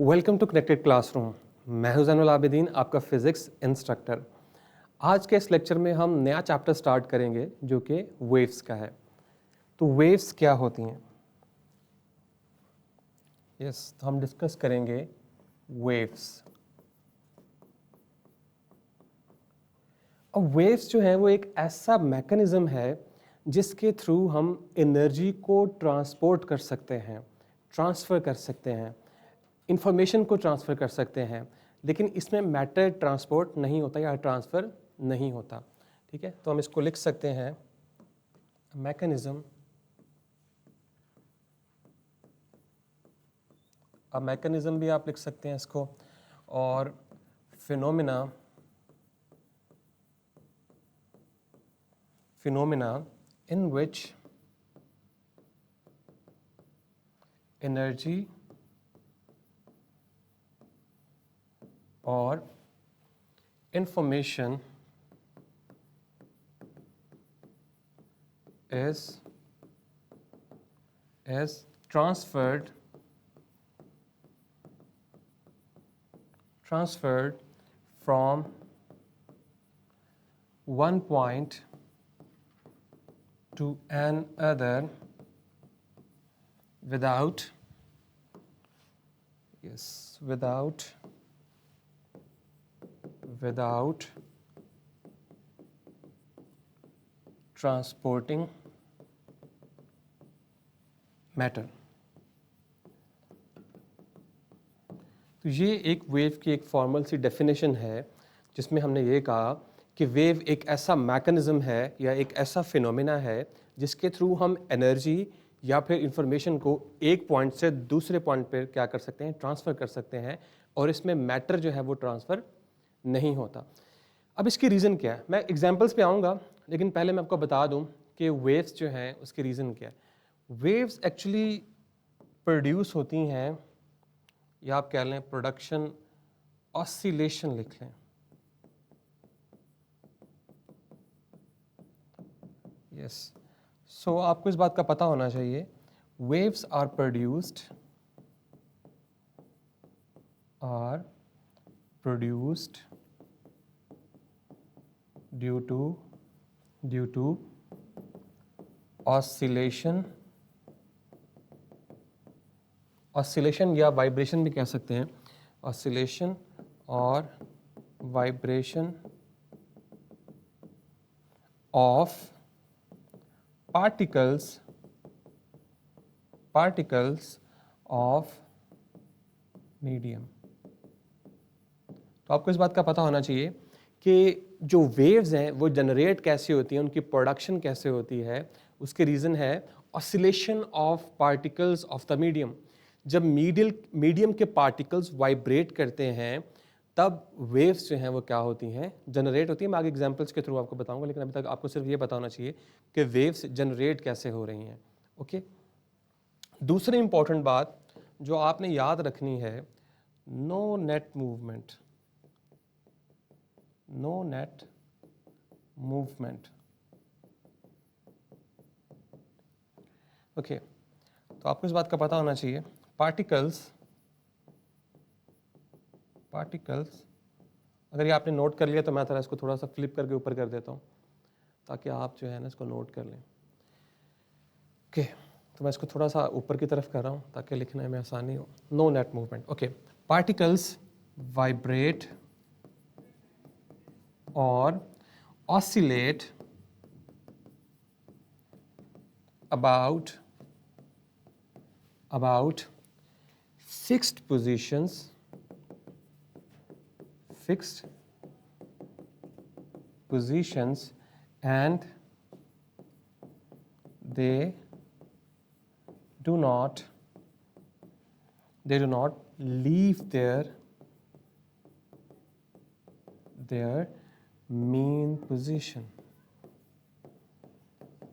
Welcome to connected classroom. मैं हूं ज़ैनुल आबिदीन, आपका फिज़िक्स इंस्ट्रक्टर। आज के इस लेक्चर में हम नया चैप्टर स्टार्ट करेंगे जो कि वेव्स का है। तो वेव्स क्या होती हैं? तो हम डिस्कस करेंगे वेव्स। अब वेव्स जो है वो एक ऐसा मैकेनिज़्म है जिसके थ्रू हम एनर्जी को ट्रांसपोर्ट कर सकते हैं, ट्रांसफ़र कर सकते हैं, इंफॉर्मेशन को ट्रांसफ़र कर सकते हैं, लेकिन इसमें मैटर ट्रांसपोर्ट नहीं होता या ट्रांसफ़र नहीं होता। ठीक है, तो हम इसको लिख सकते हैं मैकेनिज़्म, अब मैकेनिज़्म भी आप लिख सकते हैं इसको, और phenomena in which energy or information is transferred from one point to another without transporting matter। तो ये एक वेव की एक फॉर्मल सी डेफिनेशन है जिसमें हमने ये कहा कि वेव एक ऐसा मैकेनिज़्म है या एक ऐसा फिनोमेना है जिसके थ्रू हम एनर्जी या फिर इंफॉर्मेशन को एक पॉइंट से दूसरे पॉइंट पर क्या कर सकते हैं, ट्रांसफ़र कर सकते हैं, और इसमें मैटर जो है वो ट्रांसफ़र नहीं होता। अब इसकी रीज़न क्या है? मैं एग्जांपल्स पे आऊँगा, लेकिन पहले मैं आपको बता दूँ कि वेव्स जो हैं उसकी रीज़न क्या है। वेव्स एक्चुअली प्रोड्यूस होती हैं, या आप कह लें प्रोडक्शन, ऑसिलेशन लिख लें। सो आपको इस बात का पता होना चाहिए, waves are produced due to oscillation या वाइब्रेशन भी कह सकते हैं, ऑसिलेशन और vibration of particles of medium. तो आपको इस बात का पता होना चाहिए कि जो वेव्स हैं वो जनरेट कैसे होती हैं, उनकी प्रोडक्शन कैसे होती है। उसके रीज़न है oscillation of particles of the medium. जब मीडियम के पार्टिकल्स वाइब्रेट करते हैं तब वेव्स जो हैं वो क्या होती हैं, जनरेट होती हैं। मैं आगे एग्जांपल्स के थ्रू आपको बताऊंगा, लेकिन अभी तक आपको सिर्फ ये पता होना चाहिए कि वेव्स जनरेट कैसे हो रही हैं। ओके, दूसरी इंपॉर्टेंट बात जो आपने याद रखनी है, नो नेट मूवमेंट। ओके, तो आपको इस बात का पता होना चाहिए, पार्टिकल्स अगर ये आपने नोट कर लिया तो मैं थोड़ा इसको थोड़ा सा फ्लिप करके ऊपर कर देता हूँ ताकि आप जो है ना इसको नोट कर लें। ओके, तो मैं इसको थोड़ा सा ऊपर की तरफ कर रहा हूँ ताकि लिखने में आसानी हो। No net movement. Okay, particles vibrate और oscillate about fixed positions and they do not leave their mean position।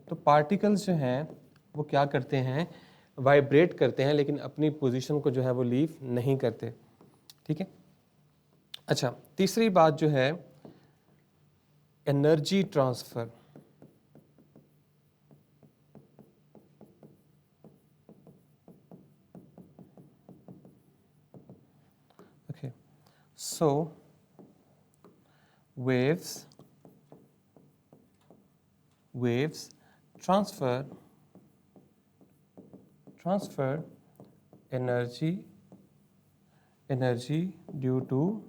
तो पार्टिकल्स जो हैं वो क्या करते हैं, वाइब्रेट करते हैं, लेकिन अपनी पोजीशन को जो है वो लीव नहीं करते। ठीक है, अच्छा, तीसरी बात जो है energy transfer. So waves transfer energy due to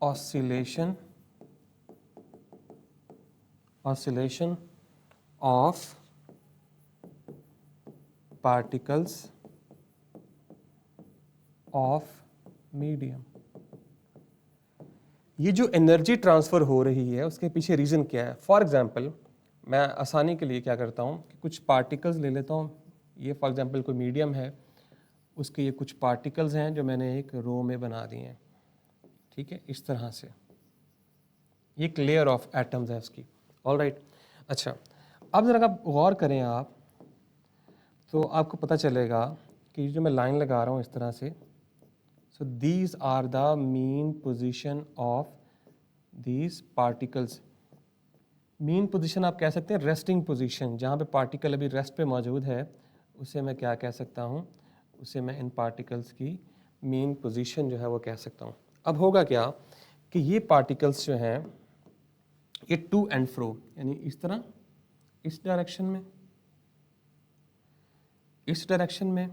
oscillation of particles of medium। ये जो एनर्जी ट्रांसफ़र हो रही है उसके पीछे रीज़न क्या है? फॉर एग्जांपल मैं आसानी के लिए क्या करता हूँ कि कुछ पार्टिकल्स ले लेता हूँ। ये फॉर एग्जांपल कोई मीडियम है, उसके ये कुछ पार्टिकल्स हैं जो मैंने एक रो में बना दिए हैं, ठीक है, इस तरह से। ये एक लेयर ऑफ एटम्स है उसकी। ऑलराइट, अच्छा, अब ज़रा आप गौर करें आप, तो आपको पता चलेगा कि जो मैं लाइन लगा रहा हूँ इस तरह से, so these are the mean position of these particles। Mean position आप कह सकते हैं रेस्टिंग पोजीशन, जहाँ पे पार्टिकल अभी रेस्ट पे मौजूद है, उसे मैं क्या कह सकता हूँ, उसे मैं इन पार्टिकल्स की मीन पोजीशन जो है वो कह सकता हूँ। अब होगा क्या कि ये पार्टिकल्स जो हैं ये टू एंड फ्रो, यानी इस तरह, इस डायरेक्शन में, इस डायरेक्शन में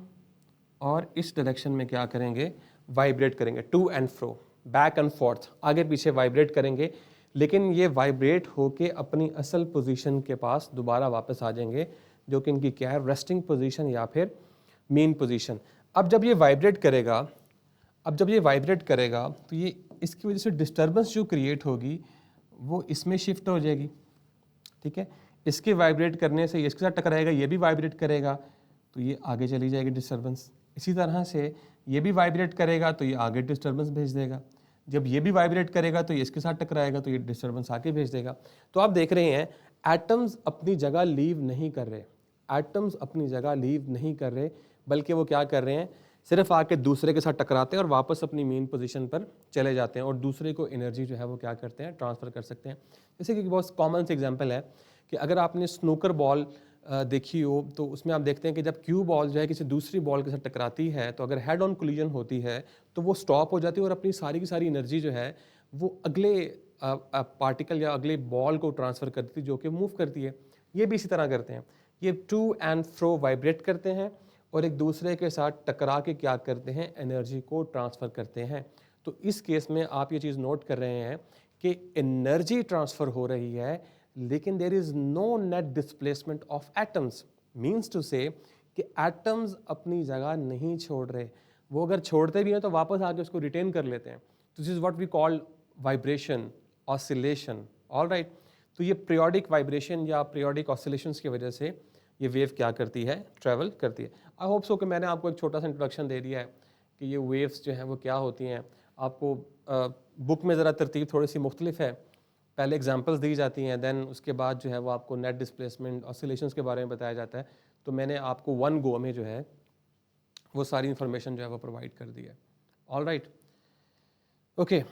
और इस डायरेक्शन में क्या करेंगे, वाइब्रेट करेंगे, to and fro, back and forth, आगे पीछे वाइब्रेट करेंगे। लेकिन ये वाइब्रेट होके अपनी असल पोजीशन के पास दोबारा वापस आ जाएंगे, जो कि इनकी क्या है, रेस्टिंग पोजीशन या फिर मेन पोजीशन। अब जब ये वाइब्रेट करेगा, तो ये इसकी वजह से डिस्टर्बेंस जो क्रिएट होगी वो इसमें शिफ्ट हो जाएगी, ठीक है। इसके वाइब्रेट करने से ये इसके साथ टकराएगा, ये भी वाइब्रेट करेगा, तो ये आगे चली जाएगी डिस्टर्बेंस। इसी तरह से ये भी वाइब्रेट करेगा तो ये आगे डिस्टर्बेंस भेज देगा। जब ये भी वाइब्रेट करेगा तो ये इसके साथ टकराएगा तो ये डिस्टर्बेंस आगे भेज देगा। तो आप देख रहे हैं एटम्स अपनी जगह लीव नहीं कर रहे, बल्कि वो क्या कर रहे हैं, सिर्फ आके दूसरे के साथ टकराते हैं और वापस अपनी मेन पोजीशन पर चले जाते हैं और दूसरे को एनर्जी जो है वो क्या करते हैं, ट्रांसफ़र कर सकते हैं। जैसे कि बहुत कॉमन से एग्जांपल है कि अगर आपने स्नूकर बॉल देखी हो तो उसमें आप देखते हैं कि जब क्यू बॉल जो है किसी दूसरी बॉल के साथ टकराती है तो अगर हेड ऑन कोलिजन होती है तो वो स्टॉप हो जाती है और अपनी सारी की सारी एनर्जी जो है वो अगले पार्टिकल या अगले बॉल को ट्रांसफ़र करती है, जो कि मूव करती है। ये भी इसी तरह करते हैं, ये टू एंड फ्रो वाइब्रेट करते हैं और एक दूसरे के साथ टकरा के क्या करते हैं, एनर्जी को ट्रांसफ़र करते हैं। तो इस केस में आप ये चीज़ नोट कर रहे हैं कि एनर्जी ट्रांसफ़र हो रही है, लेकिन there is no net displacement of atoms. Means to say कि एटम्स अपनी जगह नहीं छोड़ रहे, वो अगर छोड़ते भी हैं तो वापस आके उसको रिटेन कर लेते हैं। This is what we call vibration, oscillation. Alright, तो ये पीरियोडिक वाइब्रेशन या पीरियोडिक ऑसिलेशंस की वजह से ये वेव क्या करती है, ट्रैवल करती है। आई होप सो कि मैंने आपको एक छोटा सा इंट्रोडक्शन दे दिया है कि ये वेव्स जो हैं वो क्या होती हैं। आपको बुक में ज़रा तरतीब थोड़ी सी मुख्तलिफ है, पहले एग्जांपल्स दी जाती हैं, देन उसके बाद जो है वो आपको नेट डिस्प्लेसमेंट, ऑसिलेशंस के बारे में बताया जाता है। तो मैंने आपको वन गो में जो है वो सारी इन्फॉर्मेशन जो है वो प्रोवाइड कर दी है। ऑलराइट, ओके,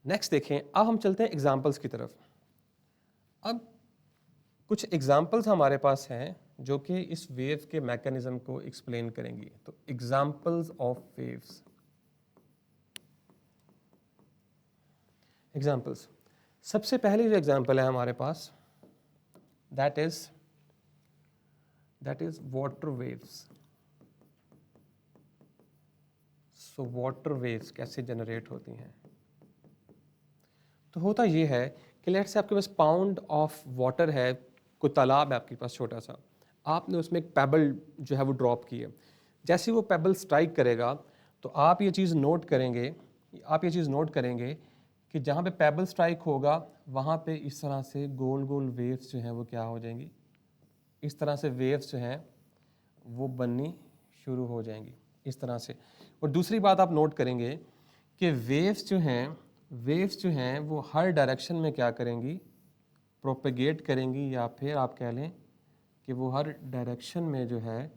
नेक्स्ट देखें, अब हम चलते हैं एग्जांपल्स की तरफ। अब कुछ एग्जांपल्स हमारे पास हैं जो कि इस वेव के मैकेनिज्म को एक्सप्लेन करेंगी। तो एग्जांपल्स ऑफ वेव्स, एग्जांपल्स, सबसे पहली जो एग्जांपल है हमारे पास, that is water waves. So water waves कैसे जनरेट होती हैं? तो होता ये है कि लेट्स से आपके पास पाउंड ऑफ वाटर है, कोई तालाब है आपके पास छोटा सा, आपने उसमें एक पेबल जो है वो ड्रॉप की है। जैसे वो पेबल स्ट्राइक करेगा तो आप ये चीज़ नोट करेंगे कि जहाँ पे पेबल स्ट्राइक होगा वहाँ पे इस तरह से गोल गोल वेव्स जो हैं वो क्या हो जाएंगी, इस तरह से वेव्स जो हैं वो बननी शुरू हो जाएंगी, इस तरह से। और दूसरी बात आप नोट करेंगे कि वेव्स जो हैं वो हर डायरेक्शन में क्या करेंगी, प्रोपेगेट करेंगी, या फिर आप कह लें कि वो हर डायरेक्शन में जो है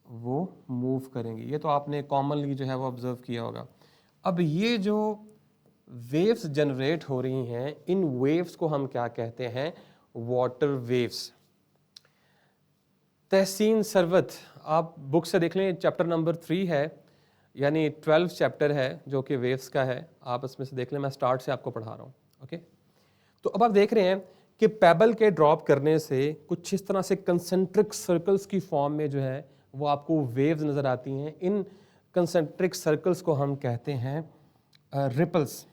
वो मूव करेंगी। ये तो आपने कॉमनली जो है वो ऑब्जर्व किया होगा। अब ये जो वेव्स जनरेट हो रही हैं, इन वेव्स को हम क्या कहते हैं, वाटर वेव्स। तहसीन सरवत, आप बुक से देख लें, चैप्टर नंबर 3 है, यानी 12 चैप्टर है जो कि वेव्स का है, आप इसमें से देख लें, मैं स्टार्ट से आपको पढ़ा रहा हूँ। ओके, तो अब आप देख रहे हैं कि पेबल के ड्रॉप करने से कुछ इस तरह से कंसेंट्रिक सर्कल्स की फॉर्म में जो है वो आपको वेव्स नज़र आती हैं। इन कंसेंट्रिक सर्कल्स को हम कहते हैं रिपल्स।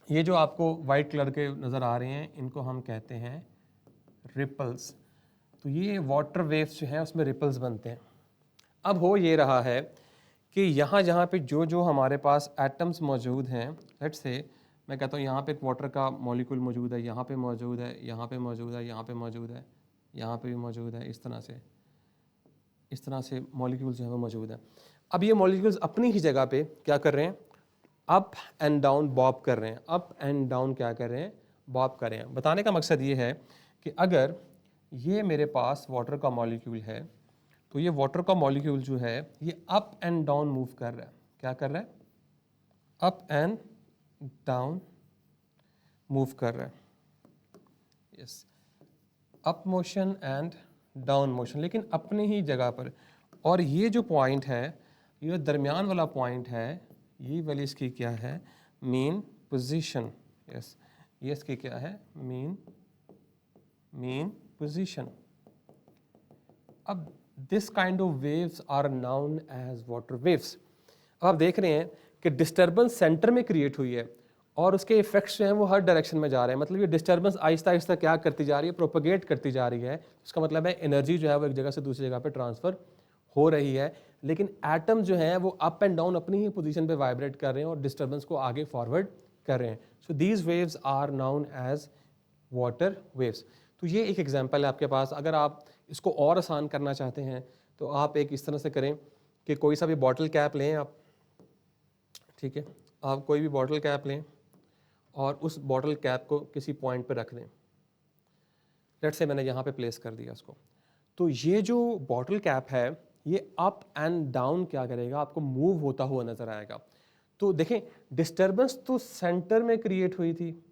ये जो आपको वाइट कलर के नज़र आ रहे हैं इनको हम कहते हैं रिपल्स। तो ये वाटर वेव्स जो हैं उसमें रिपल्स बनते हैं। अब हो ये रहा है कि यहाँ जहाँ पे जो जो हमारे पास एटम्स मौजूद हैं, लेट्स से मैं कहता हूँ यहाँ पे एक वाटर का मॉलिक्यूल मौजूद है, यहाँ पे मौजूद है, यहाँ पे मौजूद है, यहाँ पे मौजूद है, यहाँ पे भी मौजूद है, इस तरह से मॉलिक्यूल्स जो है वो मौजूद है। अब ये मॉलिक्यूल्स अपनी ही जगह पे क्या कर रहे हैं, अप एंड डाउन बॉब कर रहे हैं। अप एंड डाउन क्या कर रहे हैं, बॉब कर रहे हैं। बताने का मकसद ये है कि अगर ये मेरे पास वाटर का मॉलिक्यूल है तो ये वाटर का मॉलिक्यूल जो है ये अप एंड डाउन मूव कर रहा है। क्या कर रहा है, अप एंड डाउन मूव कर रहा है। Yes, up motion and down motion, लेकिन अपनी ही जगह पर। और ये जो पॉइंट है, ये दरमियान वाला पॉइंट है, ये वाली इसकी क्या है, मीन पोजीशन। यस, ये इसकी क्या है, मीन पोजीशन। अब this kind of waves are known as water waves. अब आप देख रहे हैं कि डिस्टर्बेंस सेंटर में क्रिएट हुई है और उसके इफेक्ट्स जो हैं वो हर डायरेक्शन में जा रहे हैं। मतलब ये डिस्टर्बेंस आहिस्ता आहिस्ता क्या करती जा रही है, प्रोपगेट करती जा रही है। उसका मतलब है एनर्जी जो है वो एक जगह से दूसरी जगह पे ट्रांसफ़र हो रही है, लेकिन एटम जो हैं वो अप एंड डाउन अपनी ही पोजीशन पे वाइब्रेट कर रहे हैं और डिस्टर्बेंस को आगे फॉरवर्ड कर रहे हैं। So these waves are known as water waves. तो ये एक एग्जांपल है आपके पास। अगर आप इसको और आसान करना चाहते हैं तो आप एक इस तरह से करें कि कोई सा भी बॉटल कैप लें आप, ठीक है, आप कोई भी बॉटल कैप लें और उस बॉटल कैप को किसी पॉइंट पे रख दें। लेट्स से मैंने यहाँ पे प्लेस कर दिया उसको। तो ये जो बॉटल कैप है ये अप एंड डाउन क्या करेगा, आपको मूव होता हुआ नजर आएगा। तो देखें, डिस्टर्बेंस तो सेंटर में क्रिएट हुई थी,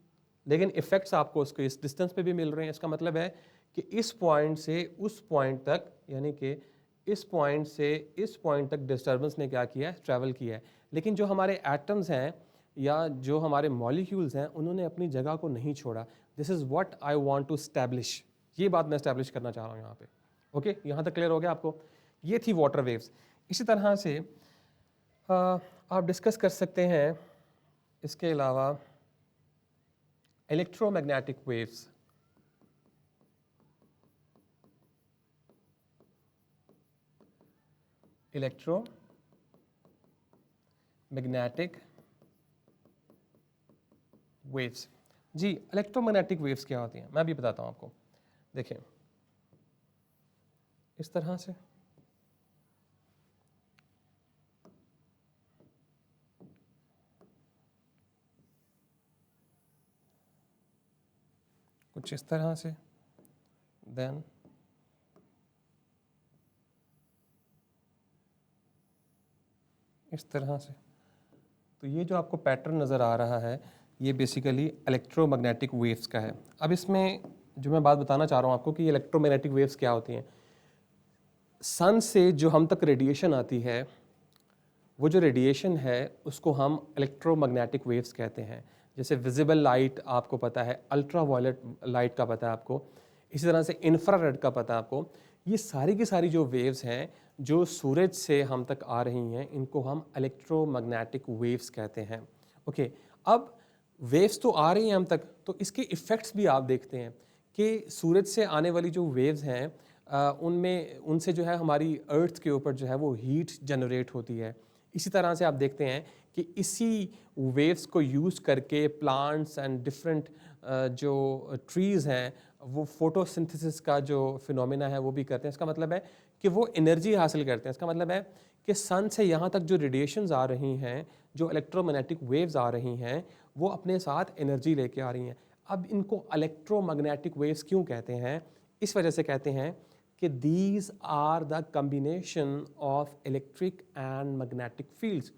लेकिन इफेक्ट्स आपको उसके इस डिस्टेंस पे भी मिल रहे हैं। इसका मतलब है कि इस पॉइंट से उस पॉइंट तक, यानी कि इस पॉइंट से इस पॉइंट तक डिस्टर्बेंस ने क्या किया है, ट्रैवल किया है। लेकिन जो हमारे एटम्स हैं या जो हमारे मॉलिक्यूल्स हैं उन्होंने अपनी जगह को नहीं छोड़ा। This is what I want to establish. ये बात मैं स्टैब्लिश करना चाह रहा हूँ यहाँ पे। ओके, यहाँ तक क्लियर हो गया आपको। ये थी वाटर वेव्स। इसी तरह से आप डिस्कस कर सकते हैं इसके अलावा इलेक्ट्रोमैग्नेटिक वेव्स। इलेक्ट्रोमैग्नेटिक वेव्स, जी इलेक्ट्रोमैग्नेटिक वेव्स क्या होती हैं मैं भी बताता हूँ आपको। देखें, इस तरह से कुछ इस तरह से, देन इस तरह से। तो ये जो आपको पैटर्न नज़र आ रहा है ये बेसिकली इलेक्ट्रोमैग्नेटिक वेव्स का है। अब इसमें जो मैं बात बताना चाह रहा हूँ आपको कि ये इलेक्ट्रोमैग्नेटिक वेव्स क्या होती हैं। सन से जो हम तक रेडिएशन आती है, वो जो रेडिएशन है उसको हम इलेक्ट्रोमैग्नेटिक वेव्स कहते हैं। जैसे विजिबल लाइट आपको पता है, अल्ट्रा वायलेट लाइट का पता है आपको, इसी तरह से इंफ्रारेड का पता है आपको। ये सारी की सारी जो वेव्स हैं जो सूरज से हम तक आ रही हैं इनको हम इलेक्ट्रोमैग्नेटिक वेव्स कहते हैं। ओके, अब वेव्स तो आ रही हैं हम तक, तो इसके इफ़ेक्ट्स भी आप देखते हैं कि सूरज से आने वाली जो वेव्स हैं उनमें उनसे जो है हमारी अर्थ के ऊपर जो है वो हीट जनरेट होती है। इसी तरह से आप देखते हैं कि इसी वेव्स को यूज़ करके प्लांट्स एंड डिफरेंट जो ट्रीज़ हैं वो फोटोसिंथेसिस का जो फिनोमेना है वो भी करते हैं। इसका मतलब है कि वो एनर्जी हासिल करते हैं। इसका मतलब है कि सन से यहाँ तक जो रेडिएशंस आ रही हैं, जो इलेक्ट्रोमैग्नेटिक वेव्स आ रही हैं, वो अपने साथ एनर्जी लेके आ रही हैं। अब इनको इलेक्ट्रोमैग्नेटिक वेव्स क्यों कहते हैं? इस वजह से कहते हैं कि these are the combination of electric and magnetic fields।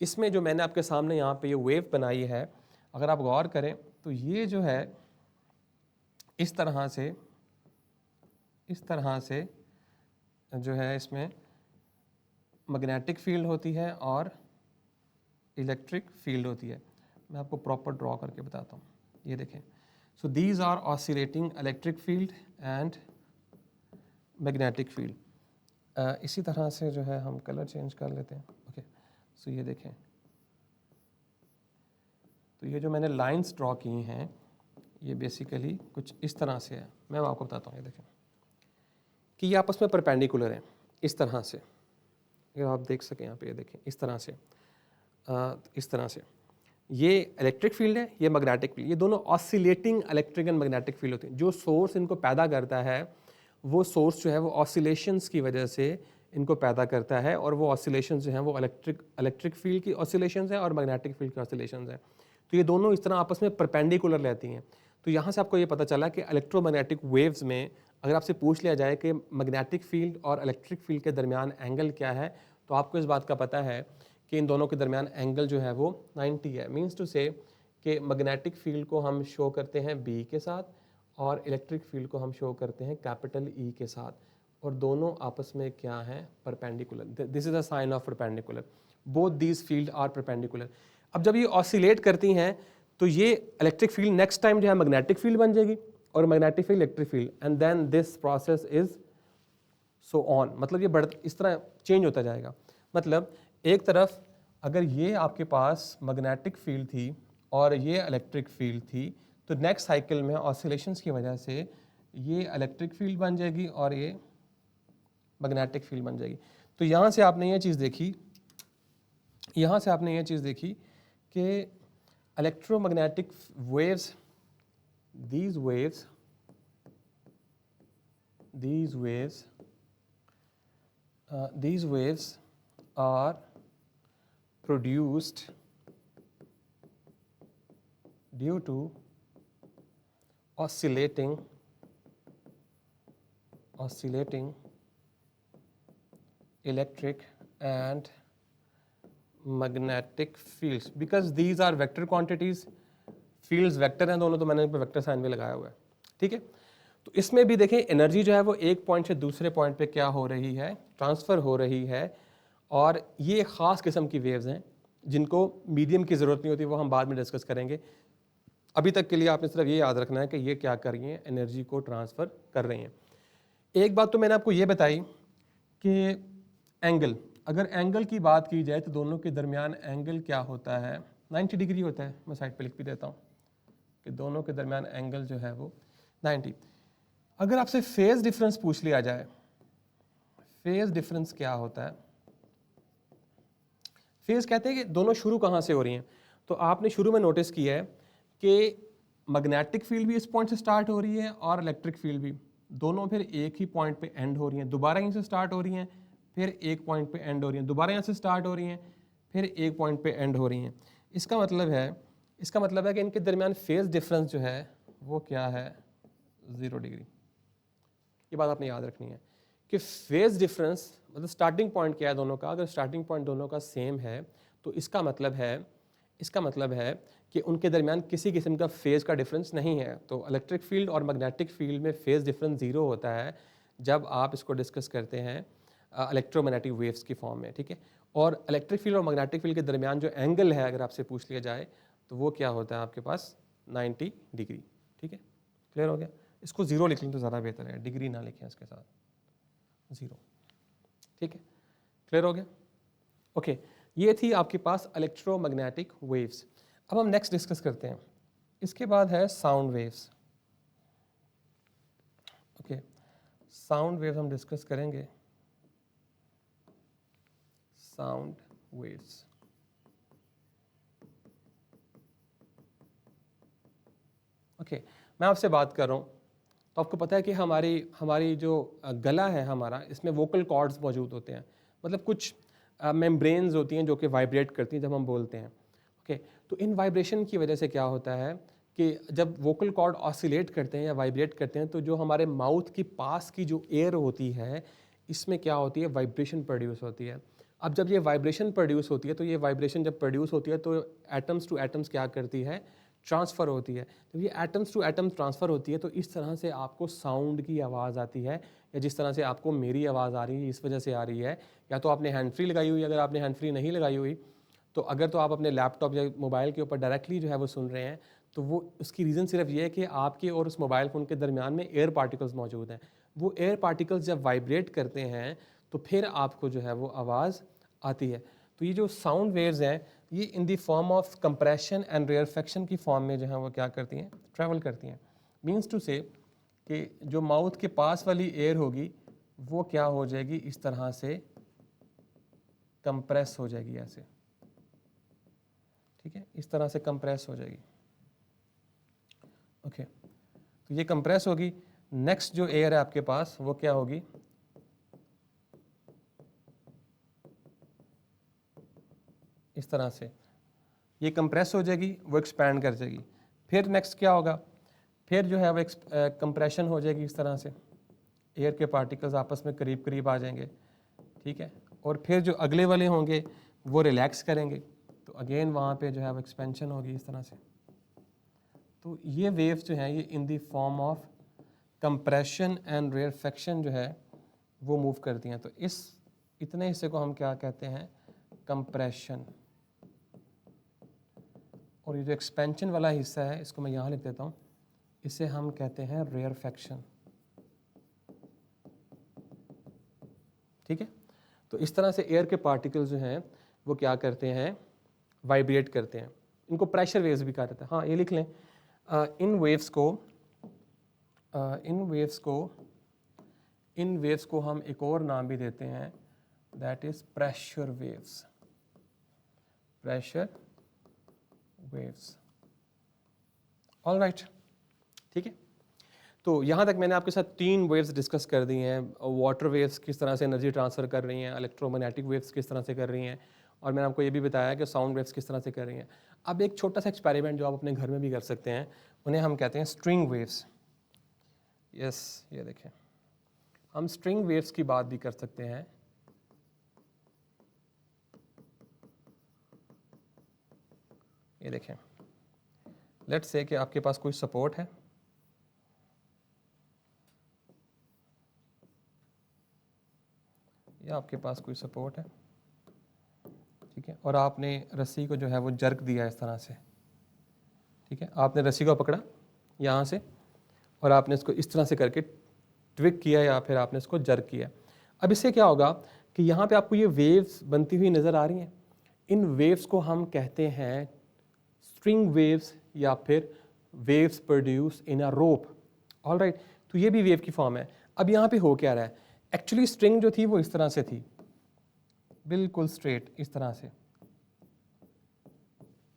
इसमें जो मैंने आपके सामने यहाँ पे ये वेव बनाई है, अगर आप गौर करें तो ये जो है इस तरह से जो है इसमें मैग्नेटिक फील्ड होती है और इलेक्ट्रिक फील्ड होती है। मैं आपको प्रॉपर ड्रॉ करके बताता हूँ, ये देखें। So these are oscillating electric field and magnetic field. इसी तरह से जो है हम कलर चेंज कर लेते हैं। ओके, सो ये देखें, तो ये जो मैंने लाइंस ड्रॉ की हैं ये बेसिकली कुछ इस तरह से है। मैं आपको बताता हूँ, ये देखें कि ये आपस में परपेंडिकुलर हैं इस तरह से, अगर आप देख सकें यहाँ पे, ये देखें इस तरह से, इस तरह से। ये इलेक्ट्रिक फील्ड है, ये मैग्नेटिक फील्ड, ये दोनों oscillating electric and magnetic field होते हैं। जो सोर्स इनको पैदा करता है वो सोर्स जो है वो ऑसिलेशंस की वजह से इनको पैदा करता है, और वो ऑसिलेशंस जो हैं वो इलेक्ट्रिक फील्ड की ऑसिलेशंस हैं और मैग्नेटिक फील्ड की ऑसिलेशंस हैं। तो ये दोनों इस तरह आपस में परपेंडिकुलर रहती हैं। तो यहाँ से आपको ये पता चला कि इलेक्ट्रोमैग्नेटिक वेव्स में अगर आपसे पूछ लिया जाए कि मैग्नेटिक फील्ड और इलेक्ट्रिक फील्ड के दरमियान एंगल क्या है, तो आपको इस बात का पता है कि इन दोनों के दरमियान एंगल जो है वो 90 है। मीन्स टू से कि मैग्नेटिक फील्ड को हम शो करते हैं B के साथ और इलेक्ट्रिक फील्ड को हम शो करते हैं कैपिटल E के साथ, और दोनों आपस में क्या हैं, perpendicular. This is a sign of perpendicular, both these field are perpendicular. अब जब ये ऑसिलेट करती हैं तो ये इलेक्ट्रिक फील्ड नेक्स्ट टाइम जो है मैग्नेटिक फील्ड बन जाएगी और magnetic field electric field, and then this process is so on. मतलब ये बढ़ इस तरह चेंज होता जाएगा। मतलब एक तरफ अगर ये आपके पास मैग्नेटिक फील्ड थी और ये इलेक्ट्रिक फील्ड थी, तो नेक्स्ट साइकिल में ऑसिलेशंस की वजह से ये इलेक्ट्रिक फील्ड बन जाएगी और ये मैग्नेटिक फील्ड बन जाएगी। तो यहाँ से आपने ये चीज़ देखी, यहाँ से आपने ये चीज़ देखी कि electromagnetic waves, these waves are produced due to oscillating electric and magnetic fields, because these are vector quantities, fields vector हैं दोनों, तो मैंने इन पर वेक्टर साइन भी लगाया हुआ है। ठीक है, तो इसमें भी देखें एनर्जी जो है वो एक पॉइंट से दूसरे पॉइंट पे क्या हो रही है, ट्रांसफ़र हो रही है। और ये ख़ास किस्म की वेव्स हैं जिनको मीडियम की ज़रूरत नहीं होती, वो हम बाद में डिस्कस करेंगे। अभी तक के लिए आपने सिर्फ ये याद रखना है कि ये क्या कर रही हैं, एनर्जी को ट्रांसफ़र कर रही हैं। एक बात तो मैंने आपको ये बताई कि एंगल, अगर एंगल की बात की जाए तो दोनों के दरमियान एंगल क्या होता है, 90 डिग्री होता है। मैं साइड पे लिख भी देता हूँ कि दोनों के दरमियान एंगल जो है वो 90। अगर आपसे फेज़ डिफरेंस पूछ लिया जाए, फेज़ डिफरेंस क्या होता है, फेज़ कहते हैं कि दोनों शुरू कहाँ से हो रही हैं। तो आपने शुरू में नोटिस किया है कि मैग्नेटिक फील्ड भी इस पॉइंट से स्टार्ट हो रही है और इलेक्ट्रिक फील्ड भी, दोनों फिर एक ही पॉइंट पे एंड हो रही हैं। दोबारा यहीं से स्टार्ट हो रही हैं, फिर एक पॉइंट पे एंड हो रही हैं, दोबारा यहाँ से स्टार्ट हो रही हैं, फिर एक पॉइंट पे एंड हो रही हैं। इसका मतलब है कि इनके दरमियान फेज़ डिफरेंस जो है वो क्या है, 0 डिग्री। ये बात आपने याद रखनी है कि फेज़ डिफरेंस मतलब स्टार्टिंग पॉइंट क्या है दोनों का। अगर स्टार्टिंग पॉइंट दोनों का सेम है तो इसका मतलब है कि उनके दरमियान किसी किस्म का फेज़ का डिफरेंस नहीं है। तो इलेक्ट्रिक फील्ड और मैग्नेटिक फील्ड में फेज़ डिफरेंस 0 होता है जब आप इसको डिस्कस करते हैं इलेक्ट्रोमैग्नेटिक वेव्स की फॉर्म में। ठीक है, और इलेक्ट्रिक फील्ड और मैग्नेटिक फील्ड के दरमियान जो एंगल है अगर आपसे पूछ लिया जाए तो वो क्या होता है आपके पास, 90 डिग्री। ठीक है, क्लियर हो गया। इसको 0 लिख लें तो ज़्यादा बेहतर है, डिग्री ना लिखें इसके साथ, 0। ठीक है, क्लियर हो गया। ओके, ये थी आपके पास इलेक्ट्रोमैग्नेटिक वेव्स। अब हम नेक्स्ट डिस्कस करते हैं, इसके बाद है sound waves. Okay, sound waves हम डिस्कस करेंगे, साउंड वेव्स। ओके, मैं आपसे बात कर रहा हूँ तो आपको पता है कि हमारी जो गला है हमारा, इसमें वोकल कॉर्ड्स मौजूद होते हैं। मतलब कुछ मेम्ब्रेन्स होती हैं जो कि वाइब्रेट करती हैं जब हम बोलते हैं। ओके, तो इन वाइब्रेशन की वजह से क्या होता है कि जब वोकल कॉर्ड ऑसिलेट करते हैं या वाइब्रेट करते हैं तो जो हमारे माउथ की पास की जो एयर होती है इसमें क्या होती है, वाइब्रेशन प्रोड्यूस होती है। अब जब ये वाइब्रेशन प्रोड्यूस होती है तो ये वाइब्रेशन जब प्रोड्यूस होती है तो एटम्स टू एटम्स क्या करती है, ट्रांसफ़र होती है। तो ये एटम्स टू एटम्स ट्रांसफ़र होती है, तो इस तरह से आपको साउंड की आवाज़ आती है, या जिस तरह से आपको मेरी आवाज़ आ रही है इस वजह से आ रही है। या तो आपने हैंड फ्री लगाई हुई, अगर आपने हैंड फ्री नहीं लगाई हुई तो अगर तो आप अपने लैपटॉप या मोबाइल के ऊपर डायरेक्टली जो है वो सुन रहे हैं, तो वो उसकी रीज़न सिर्फ ये है कि आपके और उस मोबाइल फ़ोन के दरमियान में एयर पार्टिकल्स मौजूद हैं। वो एयर पार्टिकल्स जब वाइब्रेट करते हैं तो फिर आपको जो है वो आवाज़ आती है। तो ये जो साउंड वेव्स हैं ये in the form of compression and rarefaction की फॉर्म में जो है वो क्या करती हैं, ट्रैवल करती हैं। मीन्स टू से कि जो माउथ के पास वाली एयर होगी वो क्या हो जाएगी, इस तरह से कंप्रेस हो जाएगी ऐसे, ठीक है, इस तरह से कंप्रेस हो जाएगी। ओके, तो ये कंप्रेस होगी। नेक्स्ट जो एयर है आपके पास वो क्या होगी, इस तरह से ये कंप्रेस हो जाएगी, वो एक्सपैंड कर जाएगी। फिर नेक्स्ट क्या होगा, फिर जो है वो कंप्रेशन हो जाएगी, इस तरह से एयर के पार्टिकल्स आपस में करीब करीब आ जाएंगे, ठीक है। और फिर जो अगले वाले होंगे वो रिलैक्स करेंगे, तो अगेन वहाँ पे जो है वो एक्सपेंशन होगी इस तरह से। तो ये वेव्स जो हैं ये in the form of compression and rarefaction जो है वो मूव करती हैं। तो इस इतने हिस्से को हम क्या कहते हैं, कंप्रेशन। और ये जो एक्सपेंशन वाला हिस्सा है इसको मैं यहाँ लिख देता हूँ, इसे हम कहते हैं रेयरफेक्शन, ठीक है। तो इस तरह से एयर के पार्टिकल्स जो हैं वो क्या करते हैं, वाइब्रेट करते हैं। इनको प्रेशर वेव्स भी कहा जाता है। हाँ, ये लिख लें, इन वेव्स को हम एक और नाम भी देते हैं, that is pressure waves, all right, ठीक है। तो यहाँ तक मैंने आपके साथ 3 वेव्स डिस्कस कर दी हैं। वाटर वेव्स किस तरह से एनर्जी ट्रांसफ़र कर रही हैं, इलेक्ट्रोमैग्नेटिक वेव्स किस तरह से कर रही हैं, और मैंने आपको ये भी बताया कि साउंड वेव्स किस तरह से कर रही हैं। अब एक छोटा सा एक्सपेरिमेंट जो आप अपने घर में भी कर सकते हैं, उन्हें हम कहते हैं स्ट्रिंग वेव्स। यस, ये देखें, हम स्ट्रिंग वेव्स की बात भी कर सकते हैं। ये देखें, लेट्स से कि आपके पास कोई सपोर्ट है, या आपके पास कोई सपोर्ट है, ठीक है, और आपने रस्सी को जो है वो जर्क दिया इस तरह से, ठीक है। आपने रस्सी को पकड़ा यहाँ से और आपने इसको इस तरह से करके ट्विक किया, या फिर आपने इसको जर्क किया। अब इससे क्या होगा कि यहाँ पे आपको ये वेव्स बनती हुई नज़र आ रही हैं। इन वेव्स को हम कहते हैं स्ट्रिंग वेव्स, या फिर waves produce in a rope, all right. तो ये भी वेव की फॉर्म है। अब यहाँ पे हो क्या रहा है, एक्चुअली स्ट्रिंग जो थी वो इस तरह से थी, बिल्कुल स्ट्रेट इस तरह से,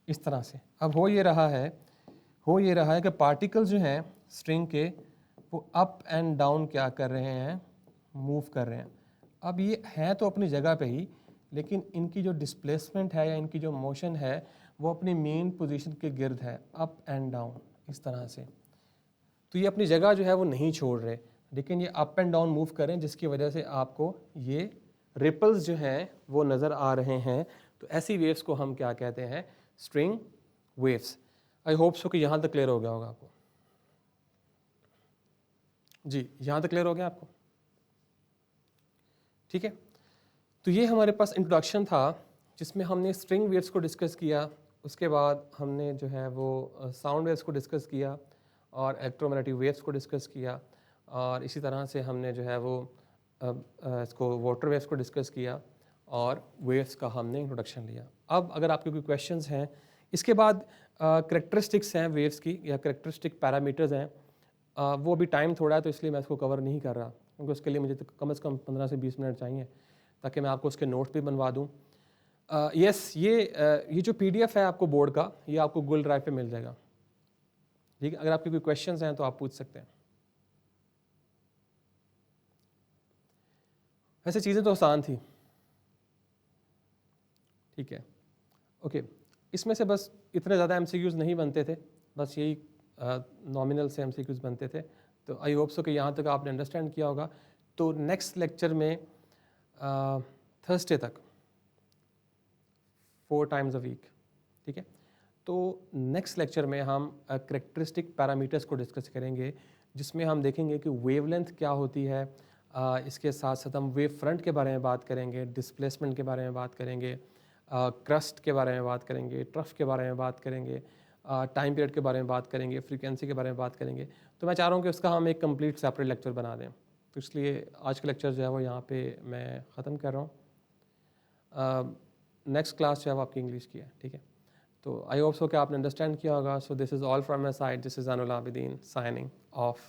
इस तरह से। अब हो ये रहा है कि पार्टिकल्स जो हैं स्ट्रिंग के वो अप एंड डाउन क्या कर रहे हैं, मूव कर रहे हैं। अब ये है तो अपनी जगह पे ही, लेकिन इनकी जो डिस्प्लेसमेंट है या इनकी जो मोशन है वो अपनी मेन पोजीशन के गिर्द है, अप एंड डाउन इस तरह से। तो ये अपनी जगह जो है वो नहीं छोड़ रहे, लेकिन ये अप एंड डाउन मूव कर रहे हैं, जिसकी वजह से आपको ये रिपल्स जो हैं वो नज़र आ रहे हैं। तो ऐसी वेव्स को हम क्या कहते हैं, string waves. I hope so कि यहाँ तक क्लियर हो गया होगा आपको। जी, यहाँ तक क्लियर हो गया आपको, ठीक है। तो ये हमारे पास इंट्रोडक्शन था जिसमें हमने स्ट्रिंग वेव्स को डिस्कस किया, उसके बाद हमने जो है वो साउंड वेव्स को डिस्कस किया और इलेक्ट्रोमैग्नेटिक वेव्स को डिस्कस किया, और इसी तरह से हमने जो है वो इसको वाटर वेव्स को डिस्कस किया, और वेव्स का हमने इंट्रोडक्शन लिया। अब अगर आपके कोई क्वेश्चंस हैं, इसके बाद करेक्टरिस्टिक्स हैं वेव्स की, या करेक्टरिस्टिक पैरामीटर्स हैं, वो अभी टाइम थोड़ा है तो इसलिए मैं इसको कवर नहीं कर रहा, क्योंकि उसके लिए मुझे तो कम से कम 15 से 20 मिनट चाहिए ताकि मैं आपको उसके नोट्स भी बनवा दूँ। यस, ये जो PDF है आपको बोर्ड का, ये आपको गूगल ड्राइव पे मिल जाएगा, ठीक है। अगर आपके कोई क्वेश्चंस हैं तो आप पूछ सकते हैं। वैसे चीज़ें तो आसान थी, ठीक है, ओके। इसमें से बस इतने ज़्यादा MCQs नहीं बनते थे, बस यही नॉमिनल से MCQs बनते थे। तो आई होप सो कि यहाँ तक आपने अंडरस्टैंड किया होगा। तो नेक्स्ट लेक्चर में थर्सडे तक 4 टाइम्स अ वीक, ठीक है। तो नेक्स्ट लेक्चर में हम करेक्टरिस्टिक पैरामीटर्स को डिस्कस करेंगे, जिसमें हम देखेंगे कि वेवलेंथ क्या होती है। इसके साथ साथ हम वेव फ्रंट के बारे में बात करेंगे, डिस्प्लेसमेंट के बारे में बात करेंगे, क्रस्ट के बारे में बात करेंगे, ट्रफ के बारे में बात करेंगे, टाइम पीरियड के बारे में बात करेंगे, फ्रीक्वेंसी के बारे में बात करेंगे। तो मैं चाह रहा हूँ कि उसका हम एक कंप्लीट सेपरेट लेक्चर बना दें। तो इसलिए आज का लेक्चर जो है वो यहाँ पे मैं ख़त्म कर रहा हूँ। नेक्स्ट क्लास जो है वो आपकी इंग्लिश की है, ठीक है। तो आई होप सो कि आपने अंडरस्टैंड किया होगा। So this is all from my side, this is Anul Abidin signing off.